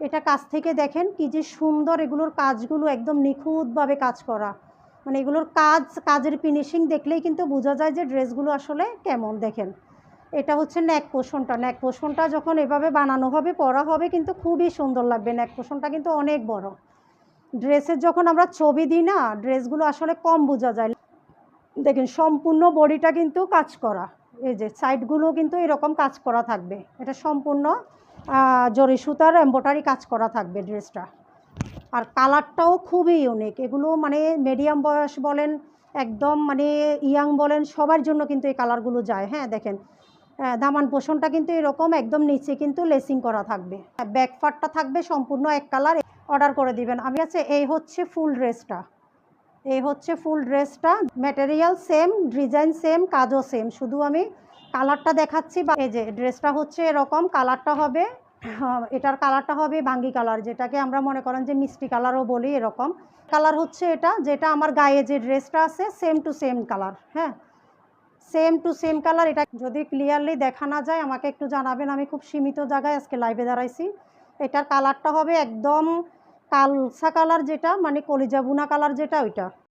এটা কাছ থেকে দেখেন কি যে সুন্দর, এগুলোর কাজগুলো একদম নিখুঁতভাবে কাজ করা। মানে এগুলোর কাজের ফিনিশিং দেখলেই কিন্তু বোঝা যায় যে ড্রেসগুলো আসলে কেমন। দেখেন এটা হচ্ছে নেক পোষণটা যখন এভাবে বানানো হবে, পরা হবে, কিন্তু খুবই সুন্দর লাগবে। নেক পোষণটা কিন্তু অনেক বড়। ড্রেসের যখন আমরা ছবি দিই না, ড্রেসগুলো আসলে কম বোঝা যায়। দেখেন সম্পূর্ণ বডিটা কিন্তু কাজ করা, এই যে সাইডগুলো কিন্তু এরকম কাজ করা থাকবে। এটা সম্পূর্ণ জরি সুতার এম্ব্রয়ডারি কাজ করা থাকবে ড্রেসটা। আর কালারটাও খুবই ইউনিক। এগুলো মানে মিডিয়াম বয়স বলেন, একদম মানে ইয়াং বলেন, সবার জন্য কিন্তু এই কালারগুলো যায়। হ্যাঁ দেখেন দামান পোষণটা কিন্তু এরকম, একদম নিচে কিন্তু লেসিং করা থাকবে। ব্যাক পার্টটা থাকবে সম্পূর্ণ এক কালার। অর্ডার করে দিবেন। আমি আছে এই হচ্ছে ফুল ড্রেসটা, ম্যাটেরিয়াল সেম, ডিজাইন সেম, কাজও সেম, শুধু আমি কালারটা দেখাচ্ছি। বা এই যে ড্রেসটা হচ্ছে এরকম, কালারটা হবে এটার কালারটা হবে ভাঙ্গি কালার, যেটাকে আমরা মনে করেন যে মিষ্টি কালারও বলি। এরকম কালার হচ্ছে এটা, যেটা আমার গায়ে যে ড্রেসটা আছে সেম টু সেম কালার। হ্যাঁ সেম টু সেম কালার। এটা যদি ক্লিয়ারলি দেখা না যায় আমাকে একটু জানাবেন, আমি খুব সীমিত জায়গায় আজকে লাইভে দাঁড়াইছি। এটার কালারটা হবে একদম কালসা কালার, যেটা মানে কলিজা বুনা কালার যেটা, ওইটা।